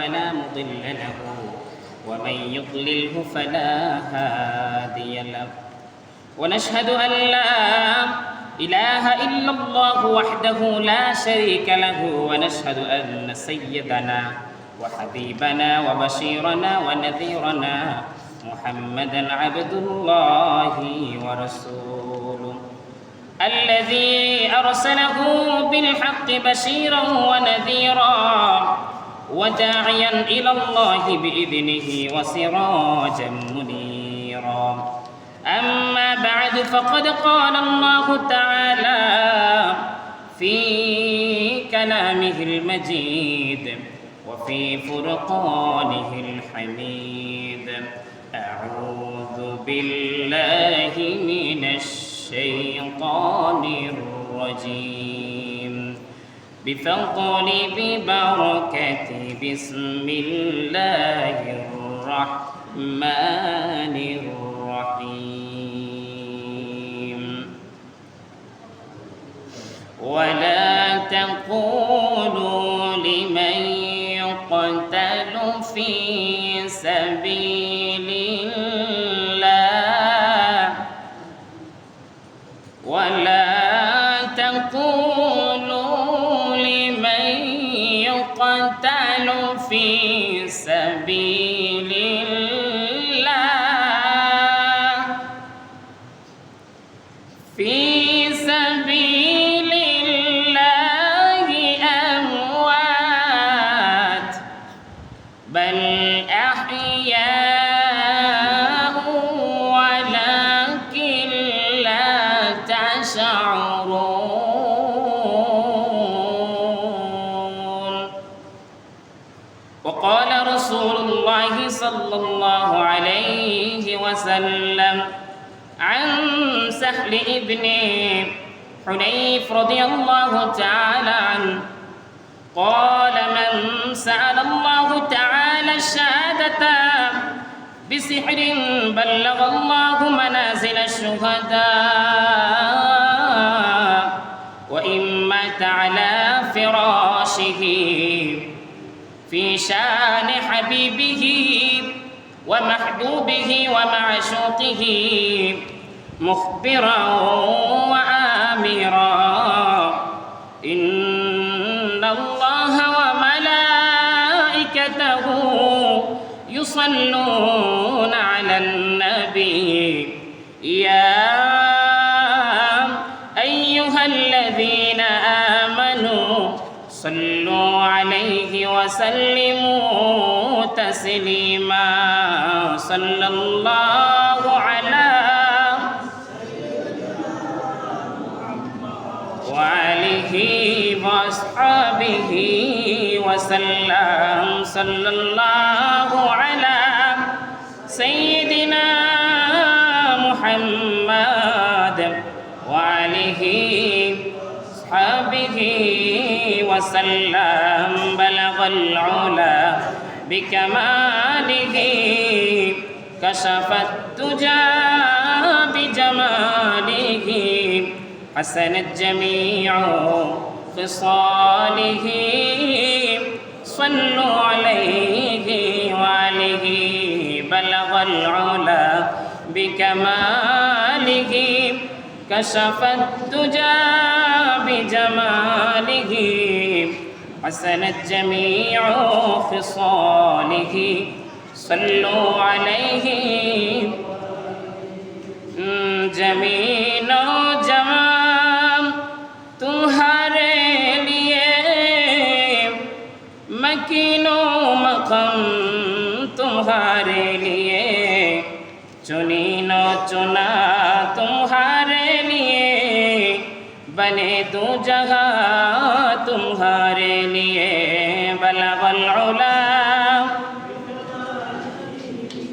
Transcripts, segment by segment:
فلا مضل له ومن يضلله فلا هادي له ونشهد أن لا إله إلا الله وحده لا شريك له ونشهد أن سيدنا وحبيبنا وبشيرنا ونذيرنا محمدا عبد الله ورسوله الذي أرسله بالحق بشيرا ونذيرا وداعيا إلى الله بإذنه وسراجا منيرا أما بعد فقد قال الله تعالى في كلامه المجيد وفي فرقانه الحميد أعوذ بالله من الشيطان الرجيم بفضل ببركة بسم الله الرحمن الرحيم ولا تقولوا لمن يقتل في سبيل الله ولا تقولوا لمن يقتل في سبيل الله في سبيل الله أموات بل أحياء ولكن لا تشعرون وقال رسول الله صلى الله عليه وسلم عن سهل ابن حنيف رضي الله تعالى عنه قال من سأل الله تعالى الشهادة بسحر بلغ الله منازل الشهداء وإن مات على فراشه في شان حبيبه ومحبوبه ومعشوقه مخبرا وآمرا إن الله وملائكته يصلون على النبي يا أيها الذين آمنوا صلوا عليه وسلموا تسليما صلى الله على وآله وأصحابه وسلم صلى الله على سيدنا محمد وآله وأصحابه وسلم بلغ العلا بكماله كشف الدجى بجماله حسنت جميع خصاله صلوا عليه وآله بلغ العلا بكماله كشف الدجى بجماله حسنت جميع خصاله صلوا عليه जमीनो जमां तुम्हारे लिए मकीनो मकम तुम्हारे लिए चुनीनो चुना तुम्हारे लिए बने दो जगह तुम्हारे लिए बलगल उला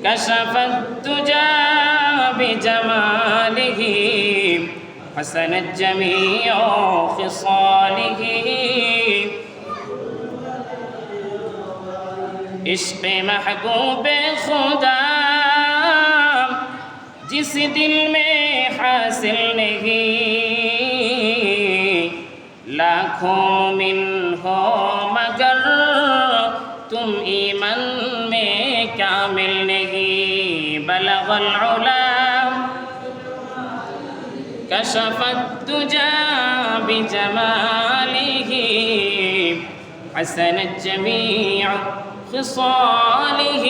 कशफत तुजा بجماله حسنت جميع خصاله عشق محبوب خدا जिस दिल में हासिल नहीं लाखों मिन हो मगर तुम ईमान में कामिल नहीं बलगल उला कशफत तुजा बिजमालिह हसनत जमीउ खिसालिह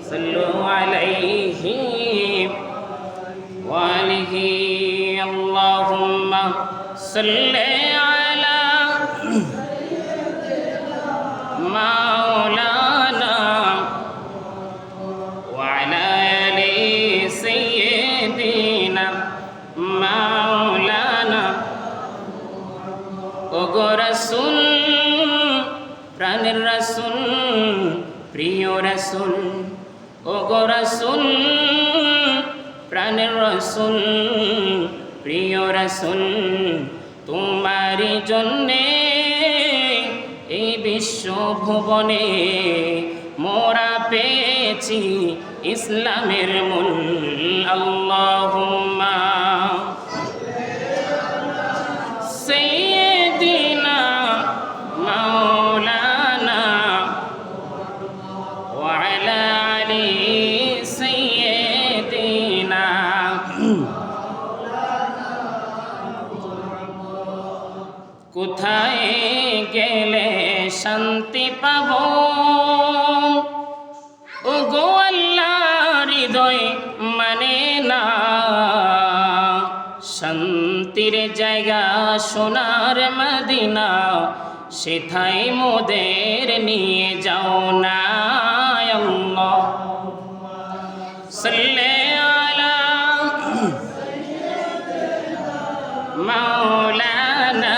सल्लु अलैहि वालिहि अल्लाहुम्मा सल्ले अला मौलाना वअला आलि सय्यिदिना मौलाना ओगो रसूल प्राणेर रसूल प्रिय रसूल ओगो रसूल प्राणेर रसूल प्रिय रसूल तुम्हारी जन्ने এই বিশ্ব ভুবনে মোরা পেয়েছি ইসলামের মূল আল্লাহুম্মা সাইয়্যিদিনা মাওলানা ওয়া আলা আলি সাইয়্যিদিনা কোথায় গেলে শান্তি পাবো ও গো আল্লাহ হৃদয় মানে না শান্তির জায়গা সোনার মদিনা সেথায় মোদের নিয়ে যাও না আল্লাহ সাল্লি আলা মাওলানা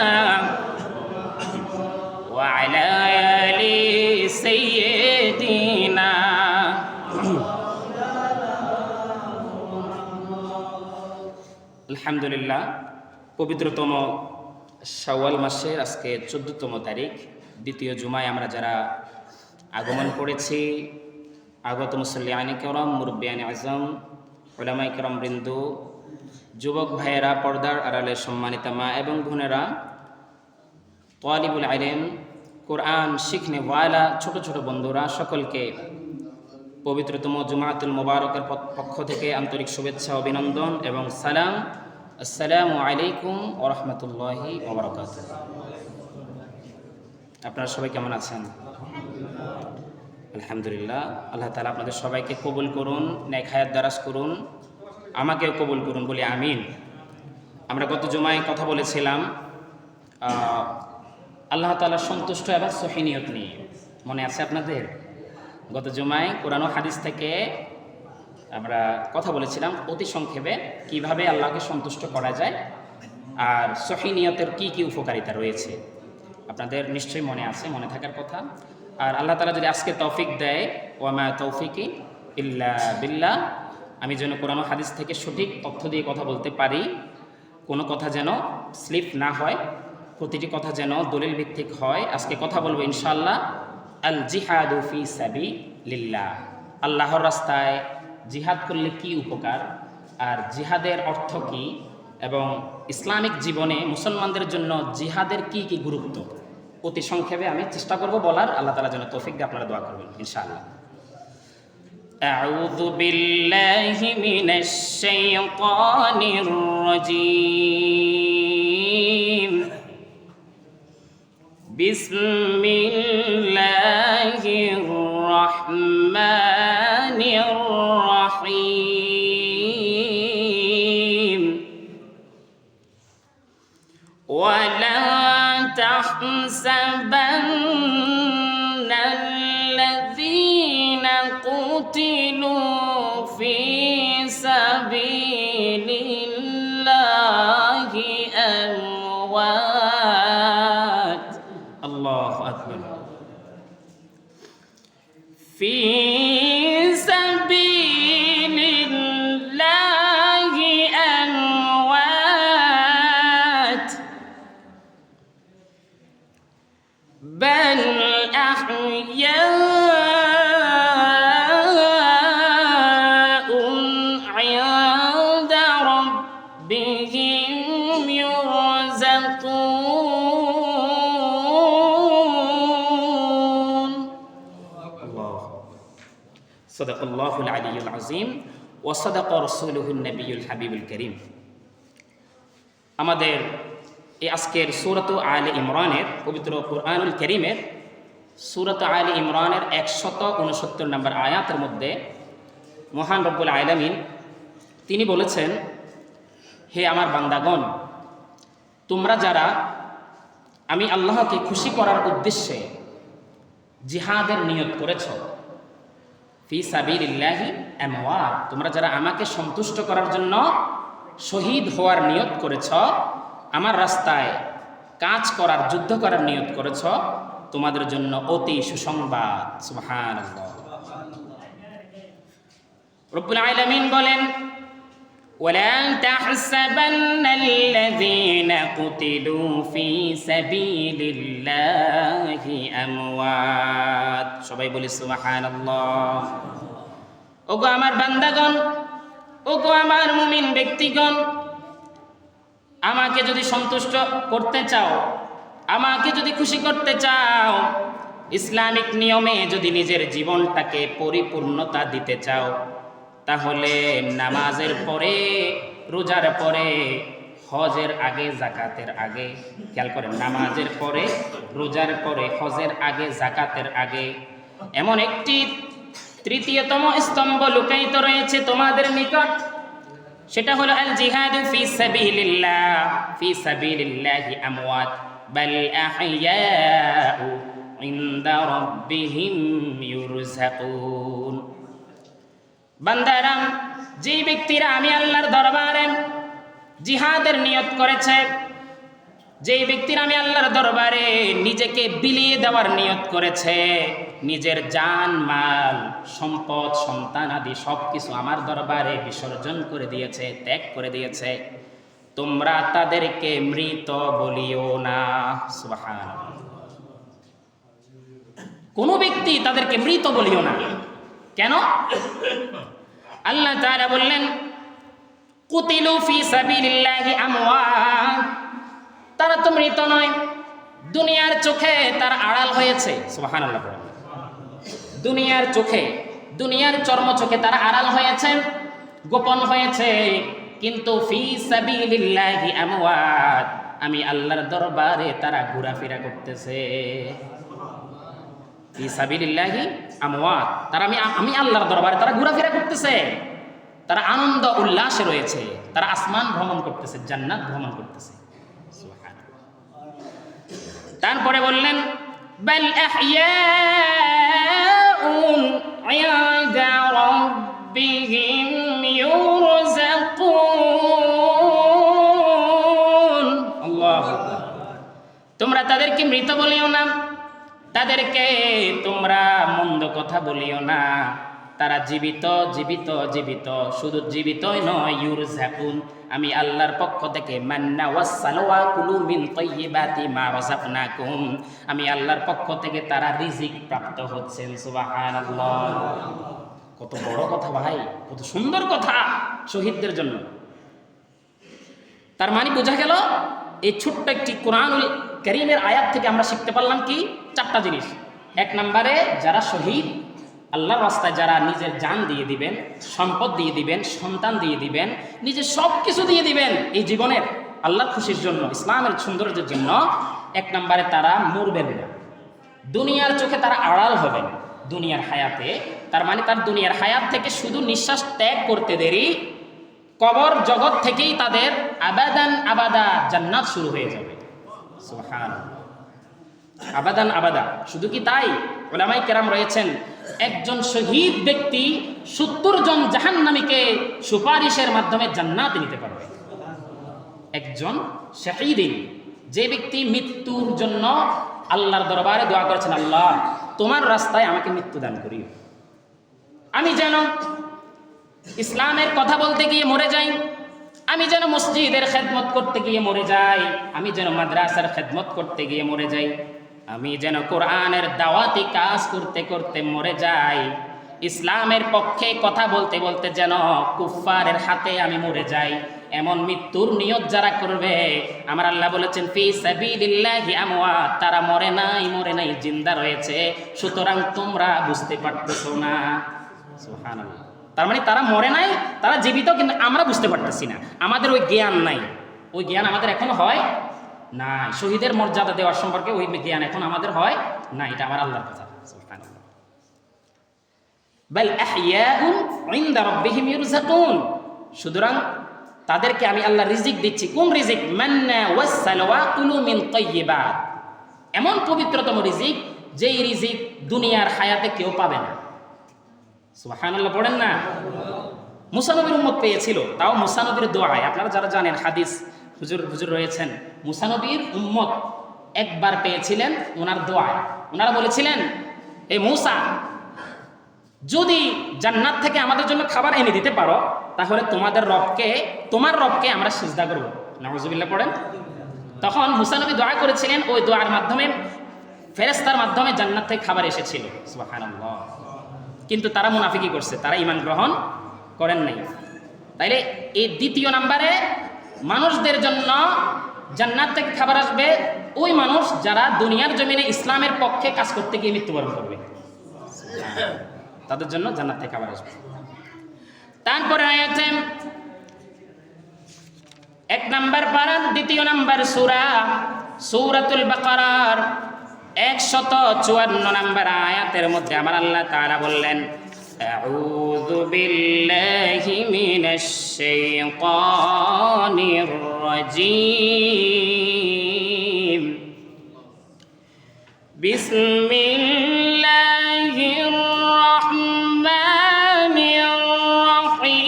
وعلى آل سيدنا আলহামদুলিল্লাহ পবিত্রতম শাওয়াল মাসের আজকে 14তম তারিখ দ্বিতীয় জুমায় আমরা যারা আগমন করেছি আগত মুসল্লিয়ানে কেরাম মুরব্বিয়ানে আজম উলামায়ে কেরাম বৃন্দ যুবক ভাইয়েরা পর্দার আড়ালে সম্মানিতা মা এবং বোনেরা তালিবুল ইলম কোরআন শিখনে ওয়ালা ছোট ছোট বন্ধুরা সকলকে পবিত্রতম জুমাতুল মুবারকের পক্ষ থেকে আন্তরিক শুভেচ্ছা অভিনন্দন এবং সালাম আসসালামু আলাইকুম ওয়া রাহমাতুল্লাহি ওয়া বারাকাতুহু। আপনারা সবাই কেমন আছেন? আলহামদুলিল্লাহ। আল্লাহ তাআলা আপনাদের সবাইকে কবুল করুন, নেক হায়াত দারাজ করুন, আমাকেও কবুল করুন বলি আমিন। আমরা গত জুমায় কথা বলেছিলাম আল্লাহ তাআলা সন্তুষ্ট এবং সহিহ নিয়ত নিয়ে, মনে আছে আপনাদের? গত জুমায় কোরআন ও হাদিস থেকে আমরা কথা বলেছিলাম অতি সংক্ষেপে কিভাবে আল্লাহকে সন্তুষ্ট করা যায় আর সহিহ নিয়তের কি কি উপকারিতা রয়েছে। আপনাদের নিশ্চয়ই মনে আছে, মনে থাকার কথা। আর আল্লাহ তাআলা যদি আজকে তৌফিক দেয়, ওয়া মা তৌফিকি ইল্লা বিল্লাহ, আমি যেন কোরআন ও হাদিস থেকে সঠিক তথ্য দিয়ে কথা বলতে পারি, কোনো কথা যেন স্লিপ না হয়, প্রতিটি কথা যেন দলিল ভিত্তিক হয়। আজকে কথা বলবো ইনশাআল্লাহ আল জিহাদু ফি সাবিলিল্লাহ, আল্লাহর রাস্তায় জিহাদ করলে কি উপকার আর জিহাদের অর্থ কি এবং ইসলামিক জীবনে মুসলমানদের জন্য জিহাদের কি কি গুরুত্ব অতি সংক্ষেপে আমি চেষ্টা করব বলার। আল্লাহ তাআলা যেন তৌফিক দিয়ে আপনারা দোয়া করবেন ইনশাআল্লাহ। আউযু বিল্লাহি মিনাশ শাইতানির রাজীম বিসমিল্লাহির রহমানির রহিম ওয়ালা তাহসাবান্নাল্লাযীনা কুতিলু ফি সাবিলিল্লাহি আমওয়াত। আল্লাহু আকবার। ফি সাবিলিল্লাহি আমওয়াত বাল আহইয়াউন ইনদা রাব্বিহিম ইউরযাকুন। সাদাকাল্লাহুল আলিয়্যুল আযীম ওয়া সাদাকা রাসূলুহুন নবিয়্যুল হাবিবুল কারীম। আমাদের এই আজকের সূরাত আলে ইমরানের, পবিত্র কুরআনুল কারীমের সূরাত আলে ইমরানের 169 নম্বর আয়াতের মধ্যে মহান রব্বুল আলামিন তিনি বলেছেন, হে আমার বান্দাগণ, তোমরা যারা আমি আল্লাহকে খুশি করার উদ্দেশ্যে জিহাদের নিয়ত করেছ, ফি সাবিলিল্লাহি আমওয়াত, তোমরা যারা আমাকে সন্তুষ্ট করার জন্য শহীদ হওয়ার নিয়ত করেছ, আমার রাস্তায় কাজ করার, যুদ্ধ করার নিয়ত করেছ, তোমাদের জন্য অতি সুসংবাদ। সুবহানাল্লাহ। রব্বুল আলামিন বলেন, ولا تحسبن الذين قتلوا في سبيل الله أموات। সবাই বলি সুবহানাল্লাহ। ওগো আমার বান্দাগণ, ওগো আমার মুমিন ব্যক্তিগণ, আমাকে যদি সন্তুষ্ট করতে চাও, আমাকে যদি খুশি করতে চাও, ইসলামিক নিয়মে যদি নিজের জীবনটাকে পরিপূর্ণতা দিতে চাও, তাহলে নামাজের পরে, রোজার পরে, হজের আগে, যাকাতের আগে, খেয়াল করেন, নামাজের পরে, রোজার পরে, হজের আগে, যাকাতের আগে এমন একটি তৃতীয়তম স্তম্ভ লুকায়িত রয়েছে তোমাদের নিকট, সেটা হলো আল জিহাদু ফি সাবিলিল্লাহ, ফি সাবিলিল্লাহি আমওয়াত বাল আহইয়াউ ইনদা রাব্বিহিম ইউরযাকুন। বান্দারাম, যে ব্যক্তিরা আমি আল্লাহর দরবারে জিহাদের নিয়ত করেছে, যেই ব্যক্তিরা আমি আল্লাহর দরবারে নিজেকে বিলিয়ে দেওয়ার নিয়ত করেছে, নিজের জান, মাল, সম্পদ, সন্তান আদি সব কিছু আমার দরবারে বিসর্জন করে দিয়েছে, ত্যাগ করে দিয়েছে, তোমরা তাদেরকে মৃত বলিও না। সুবহানাল্লাহ। কোন ব্যক্তি তাদেরকে মৃত বলিও না। কেন? আল্লাহ তাআলা বললেন, কুতিলু ফি সাবিলিল্লাহি আমওয়াত, তারা তো মৃত নয়, দুনিয়ার চোখে তারা আড়াল হয়েছে। সুবহানাল্লাহ। দুনিয়ার চোখে, দুনিয়ার চর্ম চোখে তারা আড়াল হয়েছে, গোপন হয়েছে, কিন্তু ফি সাবিলিল্লাহি আমওয়াত, আমি আল্লাহর দরবারে তারা ঘোরাফেরা করতেছে। ফি সাবিলিল্লাহি আমওয়াত, তারা আমি আল্লাহর দরবারে তারা ঘোরাফেরা করতেছে, তারা আনন্দ উল্লাসে রয়েছে, তারা আসমান ভ্রমণ করতেছে, জান্নাত ভ্রমণ করতেছে। তারপরে বললেন, বাল আহইয়াউন ইনদা রাব্বিহিম ইউরযাকুন। আল্লাহু আকবার। তোমরা তাদেরকে মৃত বলিও না, তাদেরকে তোমরা মন্দ কথা বলিও না, তারা জীবিত, জীবিত, জীবিত, শুধু জীবিতই নয়, ইউরযাকুন, আমি আল্লাহর পক্ষ থেকে মান্না ওয়াস সালওয়া কুলু মিন তাইয়্যিবাতি মা রাযাকনাকুম, আমি আল্লাহর পক্ষ থেকে তারা রিজিক প্রাপ্ত হচ্ছেন। সুবহানাল্লাহ। কত বড় কথা ভাই, কত সুন্দর কথা শহীদদের জন্য। তার মানে বোঝা গেল, এই ছোট্ট একটি কুরআনুল কারীমের আয়াত থেকে আমরা শিখতে পারলাম কি? 4টা জিনিস। এক নম্বরে, যারা শহীদ, আল্লাহর রাস্তায় যারা নিজের জান দিয়ে দিবেন, সম্পদ দিয়ে দিবেন, সন্তান দিয়ে দিবেন, নিজের সব কিছু দিয়ে দিবেন এই জীবনের আল্লাহর খুশির জন্য, ইসলামের সৌন্দর্যের জন্য, এক নম্বরে তারা মরবেন না, দুনিয়ার চোখে তারা আড়াল হবেন দুনিয়ার হায়াতে। তার মানে তার দুনিয়ার হায়াত থেকে শুধু নিঃশ্বাস ত্যাগ করতে দেরি, কবর জগৎ থেকেই তাদের আবাদান আবাদা জান্নাত শুরু হয়ে যাবে। সুবহানাল্লাহ। আবাদান আবাদা। শুধু কি তাই? উলামায়ে কেরাম রয়েছেন, একজন শহীদ ব্যক্তি 70 জন জাহান্নামীকে সুপারিশের মাধ্যমে জান্নাতে নিতে পারবে। একজন শাহীদিন, যে ব্যক্তি মৃত্যুর জন্য আল্লাহর দরবারে দোয়া করেছেন, আল্লাহ তোমার রাস্তায় আমাকে মৃত্যু দান করিও, আমি যেন ইসলামের কথা বলতে গিয়ে মরে যাই, আমি যেন মসজিদের খেদমত করতে গিয়ে মরে যাই, আমি যেন মাদ্রাসার খেদমত করতে গিয়ে মরে যাই, আমি যেন কোরআনের দাওয়াতি কাজ করতে করতে মরে যাই, ইসলামের পক্ষে কথা বলতে বলতে যেন কুফফারের হাতে আমি মরে যাই, এমন মৃত্যুর নিয়ত যারা করবে, আমার আল্লাহ বলেছেন ফি সাবিলিল্লাহি আমওয়াত, তারা মরে নাই, মরে নাই, জিন্দা রয়েছে। সুতরাং তোমরা বুঝতে পারতেছো না, সুবহানাল্লাহ। তার মানে তারা মরে নাই, তারা জীবিত, কিন্তু আমরা বুঝতে পারতেছি না, আমাদের ওই জ্ঞান নাই, ওই জ্ঞান আমাদের এখনো হয় না। শহীদের মর্যাদা দেওয়ার সম্পর্কে ওই জ্ঞান এখন আমাদের হয় না, এটা আমার আল্লাহর কথা। সুবহানাল্লাহ। বাল আহইয়াউন ইনদা রাব্বিহিম ইরযাকুন, সুতরাং তাদেরকে আমি আল্লাহ রিজিক দিচ্ছি। কোন রিজিক? মান্না ওয়াস সালওয়া কুলু মিন তাইয়্যিবাত, এমন পবিত্রতম রিজিক যেই রিজিক দুনিয়ার হায়াতে কেউ পাবে না। সুবহানাল্লাহ পড়েন না। মুসা নবীর উম্মত পেয়েছিল, তাও মুসা নবীর দোয়ায়। আপনারা যারা জানেন হাদিস হুজুর রয়েছেন, মুসা নবীর উম্মত একবার পেয়েছিলেন ওনার দোয়ায়। ওনারা বলেছিলেন, এই মুসা, যদি জান্নাত থেকে আমাদের জন্য খাবার এনে দিতে পারো, তাহলে তোমার রবকে আমরা সিজদা করব। নাউজুবিল্লাহ পড়েন। তখন মুসা নবী দোয়া করেছিলেন, ওই দোয়ার মাধ্যমে ফেরেশতার মাধ্যমে জান্নাত থেকে খাবার এসেছিল। সুবহানাল্লাহ। কিন্তু তারা মুনাফিকি করছে, তারা ঈমান গ্রহণ করেন নাই। তাইলে এই দ্বিতীয় নাম্বারে মানুষদের জন্য জান্নাত থেকে খাবার আসবে ওই মানুষ যারা দুনিয়ার জমিনে ইসলামের পক্ষে কাজ করতে গিয়ে মৃত্যুবরণ করবে, তাদের জন্য জান্নাত থেকে খাবার আসবে। তারপরে আয়াতে 1 নাম্বার পারার 2 নাম্বার সূরা সূরাতুল বাকারার 154 নাম্বার আয়াতের মধ্যে আমার আল্লাহ তাআলা বললেন, আউযু বিল্লাহি মিনাশ শাইতানির রাজীম, বিসমিল্লাহির রাহমানির রাহিম।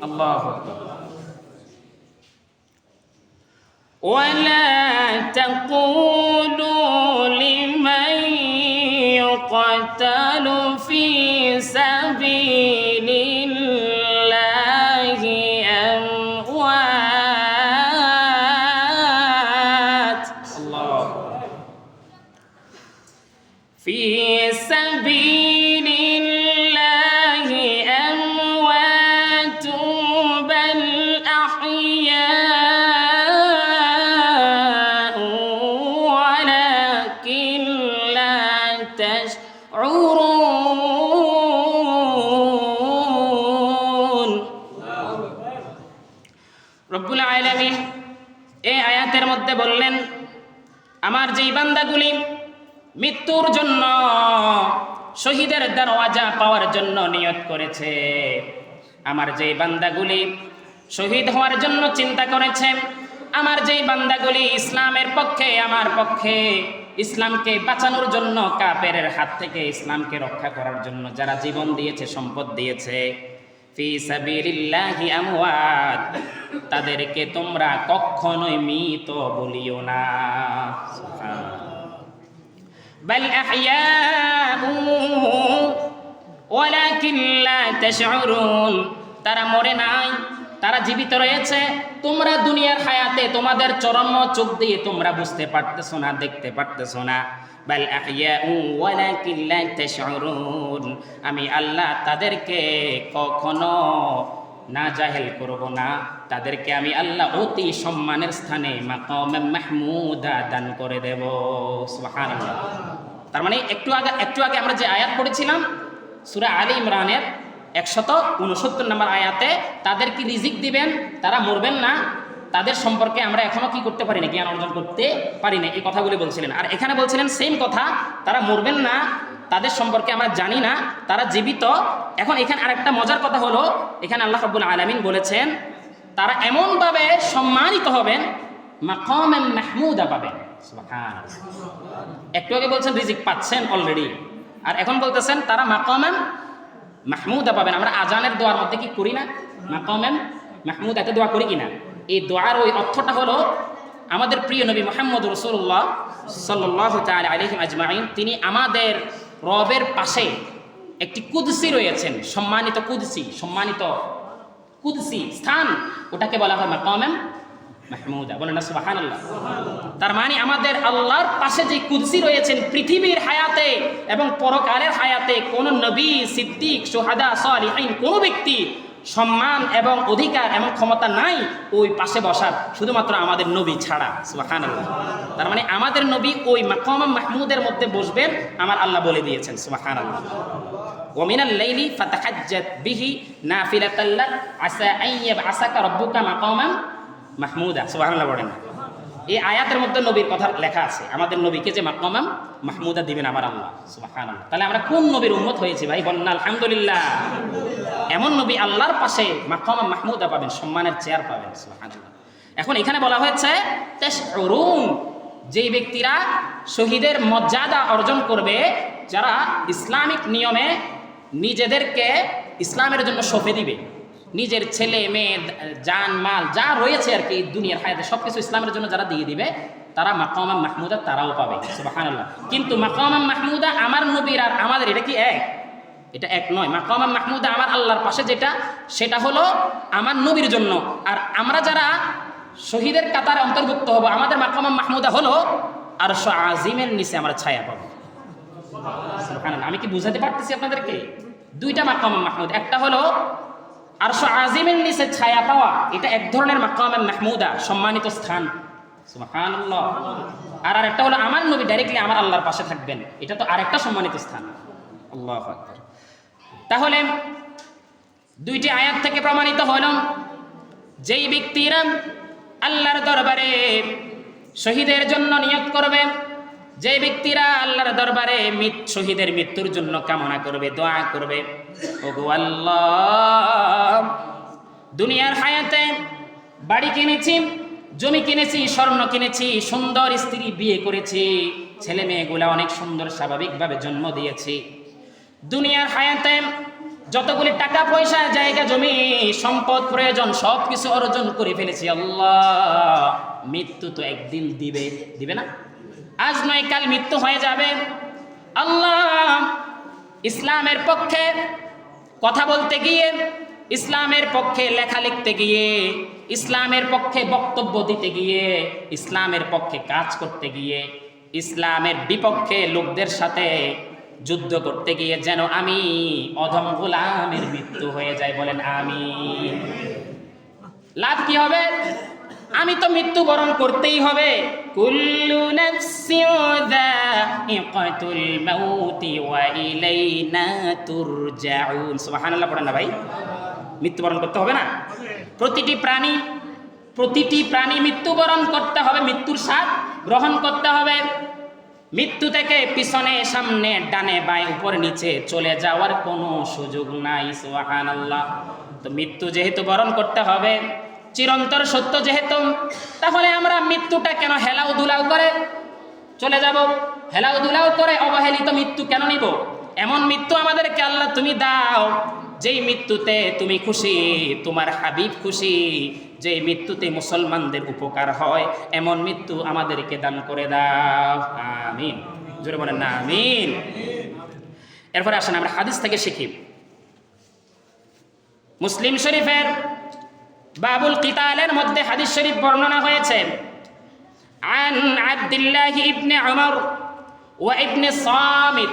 আল্লাহু আকবার। ولا تقولوا لمن يقتل في سبيل الله أموات، الله، في سبيل الله أموات بل أحياء ولكن لا تشعرون। রব্বুল আলামিন এই আয়াতের মধ্যে বললেন, আমার যেই বান্দাগুলি মৃত্যুর জন্য, শহীদের দরওয়াজা পাওয়ার জন্য নিয়ত করেছে, আমার যেই বান্দাগুলি শহীদ হওয়ার জন্য চিন্তা করেছে, আমার যেই বান্দাগুলি ইসলামের পক্ষে, আমার পক্ষে, ইসলামকে বাঁচানোর জন্য, কাফেরের হাত থেকে ইসলামকে রক্ষা করার জন্য যারা জীবন দিয়েছে, সম্পদ দিয়েছে, ফি সাবিলিল্লাহি আমওয়াত, তাদেরকে তোমরা কখনোই মৃত বলিও না। বাল আহইয়াউ ওয়ালাকিন লা তাশউরুন, তারা মরে নাই, তারা জীবিত রয়েছে। তোমরা দুনিয়ার হায়াতে তোমাদের চরম চোখ দিয়ে তোমরা বুঝতে পারতেছো না, দেখতে পারতেছো না। বাল আহইয়াউ ওয়ালাকিন লা তাশউরুন, আমি আল্লাহ তাদেরকে কখনো না জাহেল করব না, তাদেরকে আমি আল্লাহ অতি সম্মানের স্থানে মাকাম মাহমুদা দান করে দেব। সুবহানাল্লাহ। তার মানে একটু আগে আমরা যে আয়াত পড়েছিলাম সূরা আলী ইমরানের 169 নম্বর আয়াতে, তাদেরকে রিজিক দিবেন, তারা মরবেন না, তাদের সম্পর্কে আমরা এখনো কি করতে পারি না, জ্ঞান অর্জন করতে পারি না, এই কথাগুলি বলছিলেন। আর এখানে বলছিলেন সেম কথা, তারা মরবেন না, তাদের সম্পর্কে আমরা জানি না, তারা জীবিত। এখন এখানে আরেকটা মজার কথা হলো, এখানে আল্লাহ রাব্বুল আলামিন বলেছেন তারা এমনভাবে সম্মানিত হবেন, মাকাম মাহমুদা পাবেন। সুবহানাল্লাহ। একটু আগে বলছেন রিজিক পাচ্ছেন অলরেডি, আর এখন বলতেছেন তারা মাকাম মাহমুদা পাবেন। আমরা আজানের দোয়ার মধ্যে কি করি না, মাকাম মাহমুদা, এতে দোয়া করি কিনা? এই দোয়ার ওই অর্থটা হলো, আমাদের প্রিয় নবী মুহাম্মদ রাসূলুল্লাহ সাল্লাল্লাহু তাআলা আলাইহি আজমাইন, তিনি আমাদের রবের পাশে একটি কুদসি রয়েছেন, সম্মানিত কুদসি স্থান, ওটাকে বলা হয় মাকাম মাহমুদা। বলেন না সুবহানাল্লাহ। তার মানে আমাদের আল্লাহর পাশে যে কুদসি রয়েছেন, পৃথিবীর হায়াতে এবং পরকালের হায়াতে কোন নবী, সিদ্দিক, শুহাদা, সালিহিন, কোন ব্যক্তি সম্মান এবং অধিকার এবং ক্ষমতা নাই ওই পাশে বসার, শুধুমাত্র আমাদের নবী ছাড়া। সুবহানাল্লাহ। তার মানে আমাদের নবী ওই মাকাম মাহমুদের মধ্যে বসবেন, আমার আল্লাহ বলে দিয়েছেন। সুবহানাল্লাহ। ওয়া মিনাল লাইলি ফাতাহাজ্জাত বিহি নাফিলাতাল লাক আসা আন ইয়াবআসাকা রাব্বুকা মাকামান মাহমুদা। সুবহানাল্লাহ বলেন। এই আয়াতের মধ্যে নবীর কথা লেখা আছে, আমাদের নবীকে যে মাকাম মাহমুদা দিবেন আমার আল্লাহ। সুবহানাল্লাহ। তাহলে আমরা কোন নবীর উম্মত হয়েছি ভাই? বলেন আলহামদুলিল্লাহ। এমন নবী আল্লাহর পাশে মাকাম মাহমুদা পাবেন, সম্মানের চেয়ার পাবেন। সুবহানাল্লাহ। এখন এখানে বলা হয়েছে তাশউরুন, যেই ব্যক্তিরা শহীদের মর্যাদা অর্জন করবে, যারা ইসলামিক নিয়মে নিজেদেরকে ইসলামের জন্য সঁপে দিবে, নিজের ছেলে মেয়ে জান মাল যা রয়েছে আর কি দুনিয়ার হায়াতে সব কিছু ইসলামের জন্য যারা দিয়ে দিবে, তারা মাকাম মাহমুদা তারাও পাবে। সুবহানাল্লাহ। কিন্তু মাকাম মাহমুদা আমার নবীর আর আমাদের এটা কি এক? এটা এক নয়। মাকাম মাহমুদা আমার আল্লাহর পাশে যেটা, সেটা হলো আমার নবীর জন্য। আর আমরা যারা শহীদের কাতারে অন্তর্ভুক্ত হব, আমাদের মাকাম মাহমুদা হলো আরশ আজিমের নিচে আমরা ছায়া পাবো। সুবহানাল্লাহ। আমি কি বুঝাতে পারতেছি আপনাদেরকে? দুইটা মাকাম মাহমুদ, একটা হলো আরশ আজিমের নিচে ছায়া পাওয়া, এটা এক ধরনের মাকাম মাহমুদা, সম্মানিত স্থান। সুবহানাল্লাহ। আর আরেকটা হলো আমার নবী ডাইরেক্টলি আমার আল্লাহর পাশে থাকবেন, এটা তো আরেকটা সম্মানিত স্থান। আল্লাহু আকবার। তাহলে দুইটি আয়াত থেকে প্রমাণিত হল, যেই ব্যক্তিরা আল্লাহর দরবারে শহীদের জন্য নিয়ত করবে, যে ব্যক্তিরা আল্লাহর দরবারে শহীদের মৃত্যুর জন্য কামনা করবে, দোয়া করবে, ওগো আল্লাহ, দুনিয়ার হায়াতে বাড়ি কিনেছি, জমি কিনেছি, স্বর্ণ কিনেছি, সুন্দর স্ত্রী বিয়ে করেছি, ছেলে মেয়েগুলা অনেক সুন্দর স্বাভাবিকভাবে জন্ম দিয়েছি, দুনিয়ার হায়াতে যতগুলি টাকা পয়সা জায়গা জমি সম্পদ প্রয়োজন সব কিছু অর্জন করে ফেলেছি। আল্লাহ, মৃত্যু তো একদিন দিবে, দিবে না? আজ নয় কাল মৃত্যু হয়ে যাবে। আল্লাহ, ইসলামের পক্ষে কথা বলতে গিয়ে, ইসলামের পক্ষে লেখা লিখতে গিয়ে, ইসলামের পক্ষে বক্তব্য দিতে গিয়ে, ইসলামের পক্ষে কাজ করতে গিয়ে, ইসলামের বিপক্ষে লোকদের সাথে যুদ্ধ করতে গিয়ে যেন আমি অধম গোলামের মৃত্যু হয়ে যায়। বলেন আমিন। লাভ কি হবে? আমি তো মৃত্যুবরণ করতেই হবে। কুল্লু নাফসিন যায়িকাতুল মাউতি ওয়া ইলাইনা তুরজাউন। সুবহানাল্লাহ পড়েন না ভাই? মৃত্যুবরণ করতে হবে না? প্রতিটি প্রাণী মৃত্যুবরণ করতে হবে, মৃত্যুর স্বাদ গ্রহণ করতে হবে। মৃত্যু থেকে পিছনে সামনে ডানে বাঁয়ে উপর নিচে চলে যাওয়ার কোনো সুযোগ নাই। সুবহানাল্লাহ। তো মৃত্যু যেহেতু বরণ করতে হবে, চিরন্তর সত্য যেহেতু, তাহলে আমরা মৃত্যুটা কেন হেলাও দুলাও করে চলে যাব? হেলাও দুলাও করে অবহেলিত মৃত্যু কেন নিব? এমন মৃত্যু আমাদেরকে আল্লাহ তুমি দাও যেই মৃত্যুতে তুমি খুশি, তোমার হাবিব খুশি, যে মৃত্যুতে মুসলমানদের উপকার হয়, এমন মৃত্যু আমাদেরকে দান করে দাও। আমিন। জোরে বলেন না আমিন। এরপরে আসেন আমরা হাদিস থেকে শিখি। মুসলিম শরীফের বাবুল কিতালের মধ্যে হাদিস শরীফ বর্ণনা হয়েছে, আন আব্দুল্লাহ ইবনে উমর ওয়া ইবনে সামিত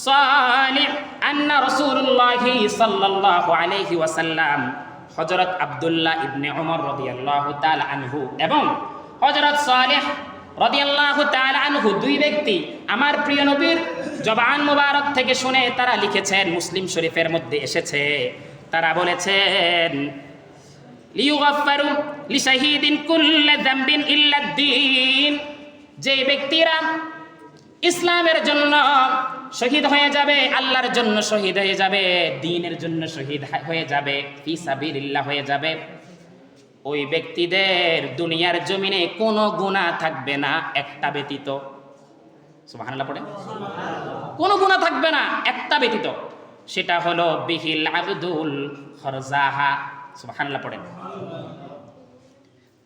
সালিহ আন্না রাসূলুল্লাহ সাল্লাল্লাহু আলাইহি ওয়াসাল্লাম, হযরত আব্দুল্লাহ ইবনে উমর রাদিয়াল্লাহু তাআলা আনহু এবং হযরত সালিহ রাদিয়াল্লাহু তাআলা আনহু, দুই ব্যক্তি আমার প্রিয় নবীর জবান মুবারক থেকে শুনে তারা লিখেছেন, মুসলিম শরীফের মধ্যে এসেছে, তারা বলেছেন, লিইউগাফফারু লিশাহীদিন কুল্লা যামবিন ইল্লা দ্দীন, যে ব্যক্তিরা ইসলামের জন্য শহীদ হয়ে যাবে, আল্লাহর জন্য শহীদ হয়ে যাবে, দ্বীনের জন্য শহীদ হয়ে যাবে, ফি সাবিলিল্লাহ হয়ে যাবে, ওই ব্যক্তিদের দুনিয়ার জমিনে কোনো গুনাহ থাকবে না একটা ব্যতীত। সুবহানাল্লাহ পড়েন। কোনো গুনাহ থাকবে না একটা ব্যতীত, সেটা হলো বিহিল আবদুল খরজাহা। সুবহানাল্লাহ পড়েন।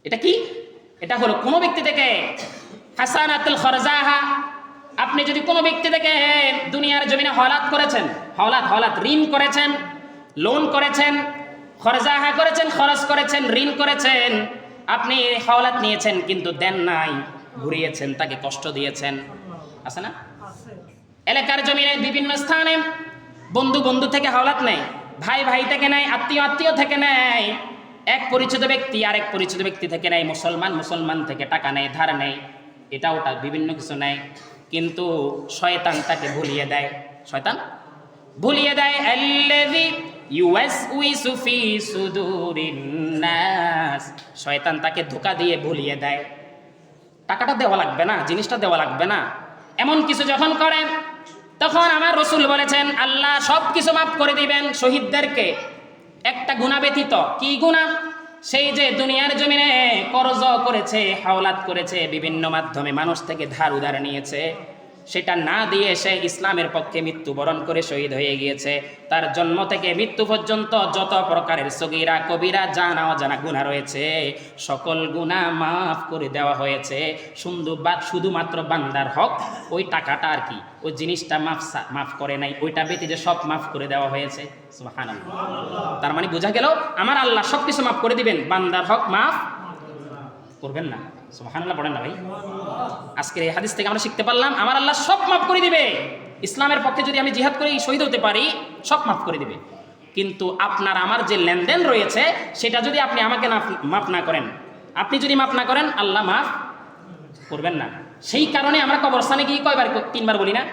এটা কি? এটা হলো কোনো ব্যক্তি থেকে হাসানাতুল খরজাহা, আপনি যদি কোনো ব্যক্তি থেকে দুনিয়ার জমিনে হলাত করেছেন, হলাত ঋণ করেছেন, লোন করেছেন, খরজাহা করেছেন, খরচ করেছেন, ঋণ করেছেন, আপনি হলাত নিয়েছেন কিন্তু দেন নাই, ঘুরিয়েছেন, তাকে কষ্ট দিয়েছেন, আছে না? এলাকার জমিনে বিভিন্ন স্থানে বন্ধু থেকে হলাত নেয়, ভাই ভাই থেকে নেয়, আত্মীয় আত্মীয় থেকে নেয়, এক পরিচিত ব্যক্তি আরেক পরিচিত ব্যক্তি থেকে নেয়, মুসলমান মুসলমান থেকে টাকা নেয়, ধার নেয়, এটা ওটা বিভিন্ন কিছু নেয়। কিন্তু শয়তান তাকে ভুলিয়ে দেয়, শয়তান ভুলিয়ে দেয়। আল্লাযী ইউওয়াসউইসু ফি সুদুরিন নাস, শয়তান তাকে ধোঁকা দিয়ে ভুলিয়ে দেয়। টাকাটা দেওয়া লাগবে না, জিনিসটা দেওয়া লাগবে না, এমন কিছু যখন করেন, তখন আমার রাসূল বলেছেন আল্লাহ সব কিছু মাফ করে দিবেন শহীদদেরকে, একটা গুনাহ ব্যতীত। কি গুনাহ? সেই যে দুনিয়ার জমিনে কর্জ করেছে, হাওলাত করেছে, বিভিন্ন মাধ্যমে মানুষ থেকে ধার উধার নিয়েছে, সেটা না দিয়ে সে ইসলামের পক্ষে মৃত্যুবরণ করে শহীদ হয়ে গিয়েছে। তার জন্ম থেকে মৃত্যু পর্যন্ত যত প্রকারের সগীরা কবিরা জানা অজানা গুনাহ রয়েছে, সকল গুনাহ মাফ করে দেওয়া হয়েছে। শুধুমাত্র বান্দার হক, ওই টাকাটা আর কি, ওই জিনিসটা মাফ করে নাই, ওইটা ব্যতীত সব মাফ করে দেওয়া হয়েছে। সুবহানাল্লাহ। তার মানে বোঝা গেল আমার আল্লাহ সব কিছু মাফ করে দিবেন, বান্দার হক মাফ করবেন না। সুবহানাল্লাহ পড়েন না ভাই। আজকের এই হাদিস থেকে আমরা শিখতে পারলাম আমার আল্লাহ সব মাফ করে দিবে। ইসলামের পক্ষে যদি আমি জিহাদ করি, শহীদ হতে পারি, সব মাফ করে দিবে। কিন্তু আপনার আমার যে লেনদেন রয়েছে, সেটা যদি আপনি আমাকে মাফ না করেন, আপনি যদি মাফ না করেন, আল্লাহ মাফ করবেন না। সেই কারণে আমরা কবরস্থানে গিয়ে কয়বার, 3 বার বলি না,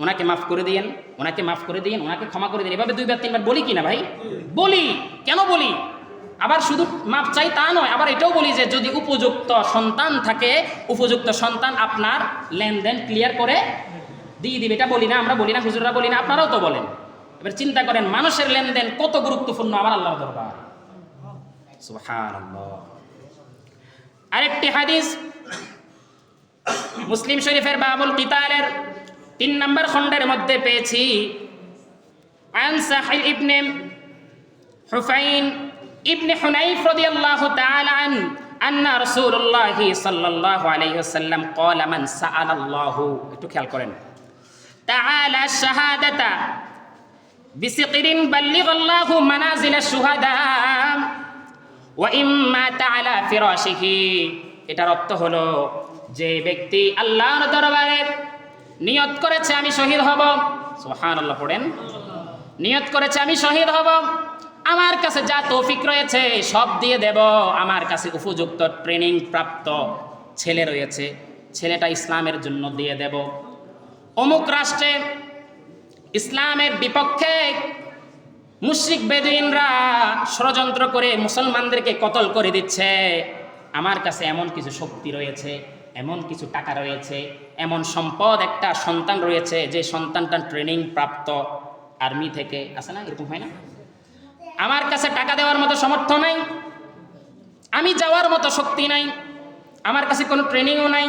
ওনাকে মাফ করে দিয়েন, ওনাকে মাফ করে দিয়েন, ওনাকে ক্ষমা করে দিন, এভাবে 2 বার 3 বার বলি কিনা ভাই? বলি। কেন বলি? আবার শুধু মাপ চাই তা নয়, আবার এটাও বলি যে যদি উপযুক্ত সন্তান থাকে, উপযুক্ত সন্তান আপনার লেনদেন ক্লিয়ার করে দিয়ে দিবে। এটা বলি না, আমরা বলি না, হুজুররা বলি না, আপনারাও তো বলেন। এবার চিন্তা করেন মানুষের লেনদেন কত গুরুত্বপূর্ণ আমার আল্লাহর দরবার। সুবহানাল্লাহ। আরেকটি হাদিস মুসলিম শরীফের বাবুল কিতালের 3 নম্বর খণ্ডের মধ্যে পেয়েছি। আন সাহিল ইবনে হুফাইন ইবনে হুনাইফ রাদিয়াল্লাহু তাআলা আন্না রাসূলুল্লাহি সাল্লাল্লাহু আলাইহি ওয়াসাল্লাম ক্বালা মান সাআলাল্লাহু, একটু খেয়াল করেন, তাআলা শাহাদাতা বিসিকরিন বাল্লিগাল্লাহু মানাজিলাশ শুহাদা ওয়া ইম্মা তাআলা ফিরাশিহি। এটার অর্থ হলো যে ব্যক্তি আল্লাহর দরবারে নিয়ত করেছে আমি শহীদ হব, সুবহানাল্লাহ পড়েন, নিয়ত করেছে আমি শহীদ হব, আমার কাছে যা তৌফিক রয়েছে সব দিয়ে দেব, আমার কাছে উপযুক্ত ট্রেনিং প্রাপ্ত ছেলে রয়েছে, ছেলেটা ইসলামের জন্য দিয়ে দেব। অমুক রাষ্ট্রে ইসলামের বিপক্ষে মুশরিক বেদুইনরা ষড়যন্ত্র করে মুসলমানদেরকে কতল করে দিচ্ছে, আমার কাছে এমন কিছু শক্তি রয়েছে, এমন কিছু টাকা রয়েছে, এমন সম্পদ, একটা সন্তান রয়েছে, যে সন্তানটা ট্রেনিং প্রাপ্ত আর্মি থেকে, আছে না, এরকম হয় না, আমার কাছে টাকা দেওয়ার মতো সামর্থ্য নাই, আমি যাওয়ার মতো শক্তি নাই, আমার কাছে কোনো ট্রেনিংও নাই,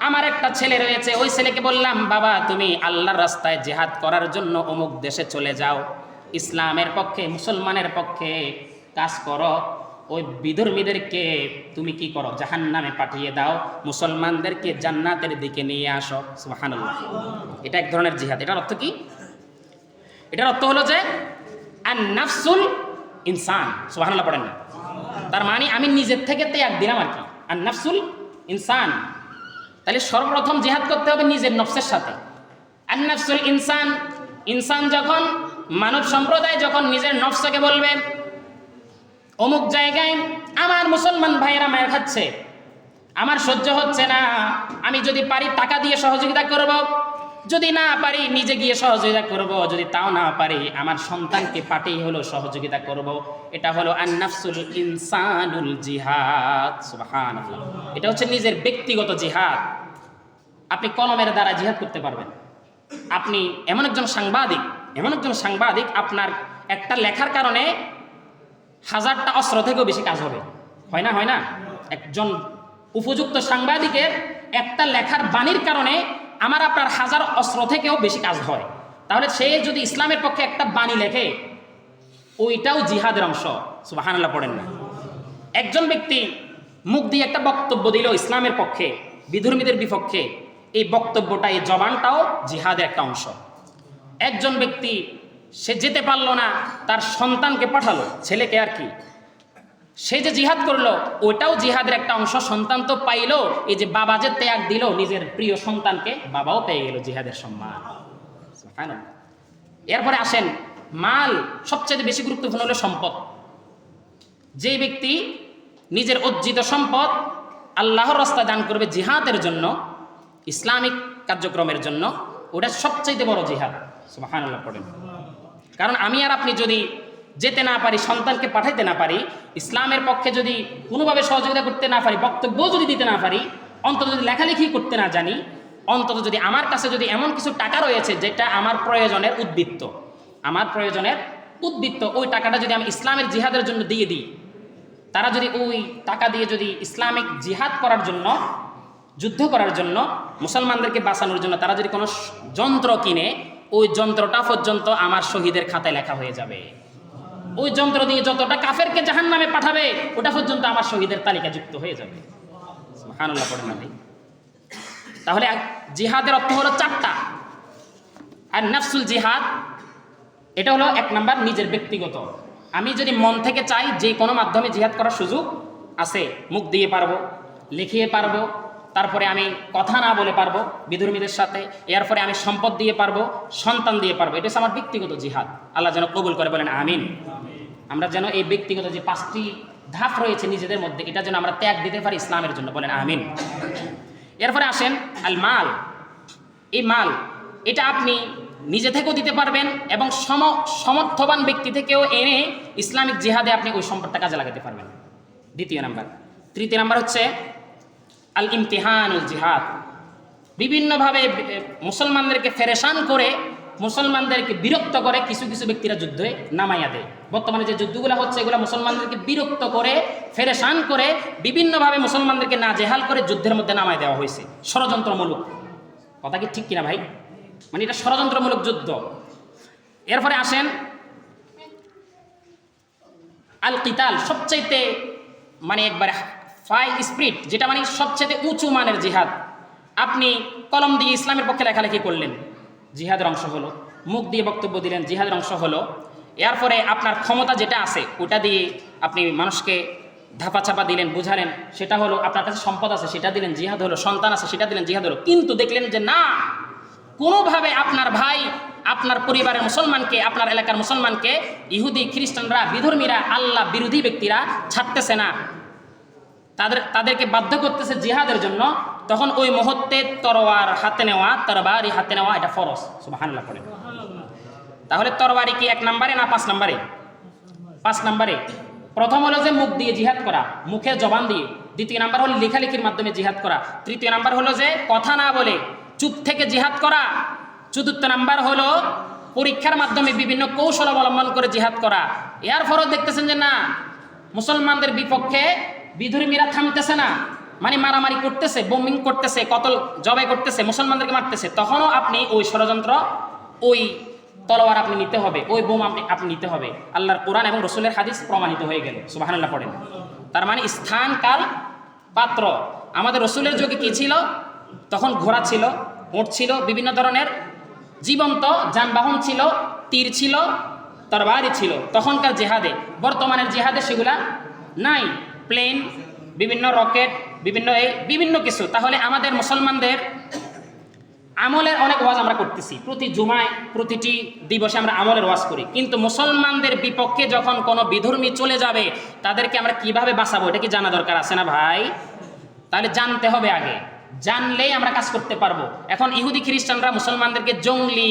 আমার একটা ছেলে রয়েছে, ওই ছেলেকে বললাম বাবা তুমি আল্লাহর রাস্তায় জিহাদ করার জন্য অমুক দেশে চলে যাও, ইসলামের পক্ষে মুসলমানের পক্ষে কাজ করো, ওই বিধর্মীদেরকে তুমি কি করো, জাহান্নামে পাঠিয়ে দাও, মুসলমানদেরকে জান্নাতের দিকে নিয়ে আসো। সুবহানাল্লাহ। এটা এক ধরনের জিহাদ। এটার অর্থ কি? এটার অর্থ হলো যে আন নাফসুল ইনসান, সুবহানাল্লাহ পড়েন না, তার মানে আমি নিজের থেকে ত্যাগ দিলাম আর কি, আন নাফসুল ইনসান। তাহলে সর্বপ্রথম জিহাদ করতে হবে নিজের নফসের সাথে। আন নাফসুল ইনসান, ইনসান যখন, মানব সম্প্রদায় যখন নিজের নফসকে বলবে অমুক জায়গায় আমার মুসলমান ভাইয়েরা মায়ের খাচ্ছে, আমার সহ্য হচ্ছে না, আমি যদি পারি টাকা দিয়ে সহযোগিতা করব, যদি না পারি নিজে গিয়ে সহযোগিতা করব, যদি তাও না পারি আমার সন্তানকে পাঠিয়ে হলো সহযোগিতা করব, এটা হলো আন নাফসুল ইনসানুল জিহাদ। সুবহানাল্লাহ। এটা হচ্ছে নিজের ব্যক্তিগত জিহাদ। আপনি কলমের দ্বারা জিহাদ করতে পারবেন। আপনি এমন একজন সাংবাদিক, আপনার একটা লেখার কারণে 1000টা অস্ত্র থেকেও বেশি কাজ হবে, হয় না? একজন উপযুক্ত সাংবাদিকের একটা লেখার বাণীর কারণে আমার আপনার 1000 অস্ত্র থেকেও বেশি কাজ হয়। তাহলে সে যদি ইসলামের পক্ষে একটা বাণী লেখে, ওইটাও জিহাদের অংশ। সুবহানাল্লাহ পড়েন না। একজন ব্যক্তি মুখ দিয়ে একটা বক্তব্য দিল ইসলামের পক্ষে, বিধর্মীদের বিপক্ষে, এই বক্তব্যটা, এই জবানটাও জিহাদের একটা অংশ। একজন ব্যক্তি সে যেতে পারলো না, তার সন্তানকে পাঠালো, ছেলেকে আর কি, সে যে জিহাদ করলো ওইটাও জিহাদের একটা অংশ। সন্তান তো পাইলো, এই যে বাবা যে ত্যাগ দিল নিজের প্রিয় সন্তানকে, বাবাও পেয়ে গেল জিহাদের সম্মান। এরপরে আসেন মাল সবচেয়ে বেশি গুরুত্বপূর্ণ হলো সম্পদ। যে ব্যক্তি নিজের অর্জিত সম্পদ আল্লাহর রাস্তায় দান করবে জিহাদের জন্য, ইসলামিক কার্যক্রমের জন্য, ওটা সবচেয়ে বড় জিহাদ। সুবহানাল্লাহ পড়েন। কারণ আমি আর আপনি যদি যেতে না পারি, সন্তানকে পাঠাইতে না পারি, ইসলামের পক্ষে যদি কোনোভাবে সহযোগিতা করতে না পারি, বক্তব্য যদি দিতে না পারি, অন্তত যদি লেখালেখি করতে না জানি, অন্তত যদি আমার কাছে যদি এমন কিছু টাকা রয়েছে যেটা আমার প্রয়োজনের উদ্বৃত্ত, ওই টাকাটা যদি আমি ইসলামের জিহাদের জন্য দিয়ে দিই, তারা যদি ওই টাকা দিয়ে যদি ইসলামিক জিহাদ করার জন্য, যুদ্ধ করার জন্য, মুসলমানদেরকে বাঁচানোর জন্য তারা যদি কোনো যন্ত্র কিনে, ওই যন্ত্রটা পর্যন্ত আমার শহীদের খাতায় লেখা হয়ে যাবে। ওই যন্ত্র দিয়ে যতটা কাফেরকে জাহান্নামে পাঠাবে ওটা পর্যন্ত আমার শহীদের তালিকা যুক্ত হয়ে যাবে। সুবহানাল্লাহ পড়েন না ভাই? তাহলে জিহাদের অর্থ হলো চারটা। আর নাফসুল জিহাদ এটা হলো 1 নাম্বার নিজের ব্যক্তিগত। আমি যদি মন থেকে চাই যে কোনো মাধ্যমে জিহাদ করার সুযোগ আছে, মুখ দিয়ে পারবো, লিখিয়ে পারবো, তারপরে আমি কথা না বলে পারবো বিধর্মীদের সাথে, এরপরে আমি সম্পদ দিয়ে পারবো, সন্তান দিয়ে পারবো। এটা হচ্ছে আমার ব্যক্তিগত জিহাদ। আল্লাহ যেন কবুল করে, বলেন আমিন। আমরা যেন এই ব্যক্তিগত যে 5টি ধাপ রয়েছে নিজেদের মধ্যে, এটা যেন আমরা ত্যাগ দিতে পারি ইসলামের জন্য, বলেন আমিন। এরপরে আসেন আল মাল। এই মাল এটা আপনি নিজে থেকেও দিতে পারবেন এবং সমর্থবান ব্যক্তি থেকেও এনে ইসলামিক জিহাদে আপনি ওই সম্পদটা কাজে লাগাতে পারবেন। 2 নাম্বার। 3 নাম্বার হচ্ছে আল ইমতিহানুল জিহাদ। বিভিন্নভাবে মুসলমানদেরকে ফেরেশান করে, মুসলমানদেরকে বিরক্ত করে কিছু কিছু ব্যক্তিরা যুদ্ধে নামাইয়া দেয়। বর্তমানে যে যুদ্ধগুলো হচ্ছে এগুলো মুসলমানদেরকে বিরক্ত করে, ফেরেশান করে, বিভিন্নভাবে মুসলমানদেরকে নাজেহাল করে যুদ্ধের মধ্যে নামাই দেওয়া হয়েছে ষড়যন্ত্রমূলক। কথা কি ঠিক কিনা ভাই? মানে এটা ষড়যন্ত্রমূলক যুদ্ধ। এরপরে আসেন আল কিতাল। সবচাইতে মানে একবারে হাই স্পিরিট, যেটা মানে সবচেয়ে উঁচু মানের জিহাদ। আপনি কলম দিয়ে ইসলামের পক্ষে লেখালেখি করলেন, জিহাদের অংশ হলো। মুখ দিয়ে বক্তব্য দিলেন, জিহাদের অংশ হলো। এরপরে আপনার ক্ষমতা যেটা আছে ওটা দিয়ে আপনি মানুষকে ধাপাচাপা দিলেন, বুঝালেন, সেটা হলো। আপনার কাছে সম্পদ আছে সেটা দিলেন, জিহাদ হলো। সন্তান আছে সেটা দিলেন, জিহাদ হলো। কিন্তু দেখলেন যে না, কোনোভাবে আপনার ভাই, আপনার পরিবারের মুসলমানকে, আপনার এলাকার মুসলমানকে ইহুদি খ্রিস্টানরা, বিধর্মীরা, আল্লাহ বিরোধী ব্যক্তিরা ছাড়তেছে না, তাদেরকে বাধ্য করতেছে জিহাদের জন্য। তখন ওই মুহূর্তে তরবারি হাতে নেওয়া এটা ফরজ। সুবহানাল্লাহ পড়েন। তাহলে তরবারি কি 1 নম্বরে না 5 নম্বরে? 5 নম্বরে। প্রথম হলো যে মুখ দিয়ে জিহাদ করা, মুখে জবান দিয়ে। 2 নাম্বার হলো লেখালেখির মাধ্যমে জিহাদ করা। 3 নাম্বার হলো যে কথা না বলে চুপ থেকে জিহাদ করা। 4 নাম্বার হলো পরীক্ষার মাধ্যমে বিভিন্ন কৌশল অবলম্বন করে জিহাদ করা। এরপরও দেখতেছেন যে না, মুসলমানদের বিপক্ষে বিধর্মীরা থামতেছে না, মানে মারামারি করতেছে, বোমিং করতেছে, কতল জবাই করতেছে, মুসলমানদেরকে মারতেছে। তখনও আপনি ওই ষড়যন্ত্র, ওই তলোয়ার আপনি নিতে হবে, ওই বোম আপনি নিতে হবে। আল্লাহর কোরআন এবং রসুলের হাদিস প্রমাণিত হয়ে গেল। সুবহানাল্লাহ পড়েন। তার মানে স্থান, কাল, পাত্র। আমাদের রসুলের যুগে কি ছিল? তখন ঘোড়া ছিল, উট ছিল, বিভিন্ন ধরনের জীবন্ত যানবাহন ছিল, তীর ছিল, তরবারি ছিল তখনকার জেহাদে। বর্তমানের জেহাদে সেগুলা নাই। প্লেন, বিভিন্ন রকেট, বিভিন্ন কিছু। তাহলে আমাদের মুসলমানদের আমলের অনেক ওয়াজ আমরা করতেছি, প্রতি জুমায়, প্রতিটি দিবসে আমরা আমলের ওয়াজ করি। কিন্তু মুসলমানদের বিপক্ষে যখন কোনো বিধর্মী চলে যাবে, তাদেরকে আমরা কিভাবে বাঁচাবো, এটা কি জানা দরকার আছে না ভাই? তাহলে জানতে হবে আগে, জানলেই আমরা কাজ করতে পারবো। এখন ইহুদি খ্রিস্টানরা মুসলমানদেরকে জঙ্গলি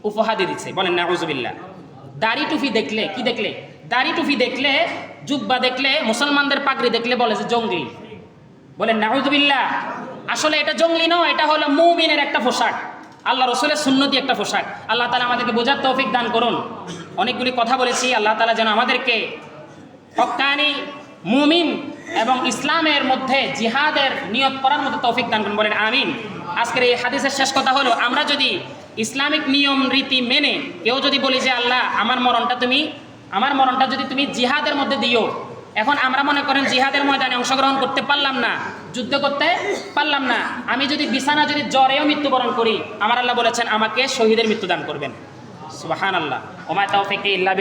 উপহার দিয়ে দিচ্ছে, বলেন নাউজুবিল্লাহ। দাড়ি টুপি দেখলে, কি দেখলে? দাড়ি টুপি দেখলে, জুব্বা দেখলে, মুসলমানদের পাগড়ি দেখলে বলে যে জঙ্গলি, বলেন নাউজুবিল্লাহ। আসলে এটা জঙ্গলি নয়, এটা হলো মুমিনের একটা পোশাক, আল্লাহ রসুলের সুন্নতি একটা পোশাক। আল্লাহ তাআলা আমাদেরকে বোঝার তৌফিক দান করুন। অনেকগুলি কথা বলেছি, আল্লাহ তাআলা যেন আমাদেরকে হক্কানি মুমিন এবং ইসলামের মধ্যে জিহাদের নিয়ত করার মতো তৌফিক দান করুন, বলেন আমিন। আজকের এই হাদিসের শেষ কথা হলো, আমরা যদি ইসলামিক নিয়ম রীতি মেনে কেউ যদি বলি যে আল্লাহ আমার মরণটা যদি তুমি জিহাদের মধ্যে দিও। এখন আমরা মনে করেন জিহাদের ময়দানে অংশগ্রহণ করতে পারলাম না, যুদ্ধ করতে পারলাম না, আমি যদি বিছানা যদি জ্বরেও মৃত্যুবরণ করি, আমার আল্লাহ বলেছেন আমাকে শহীদের মৃত্যু দান করবেন। সুবহানাল্লাহ। ওমা তাওফিক ইল্লা